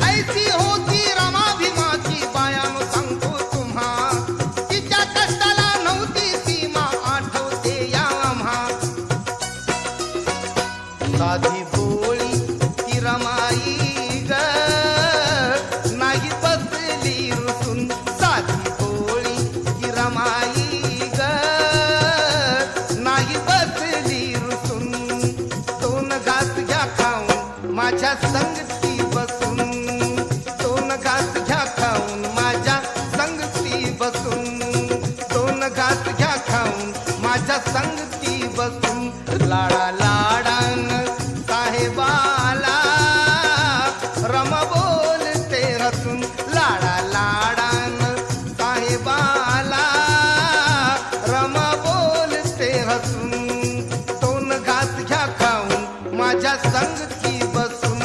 ऐसी होती रमा भीमाची बायानो सांगतो तुम्हा, तिच्या कष्टाला नव्हती सीमा आठवते या आम्हा. साधी भोळी ती रमाई ग, नाही बसली रुसून. साधी भोळी ती रमाई ग, नाही बसली रुसून. दोन घास घ्या खाऊन माझ्या संगती बसून, दोन घास घ्या खाऊन माझ्या संगती बसून, दोन घास घ्या खाऊन माझ्या संगती बसून. लाडा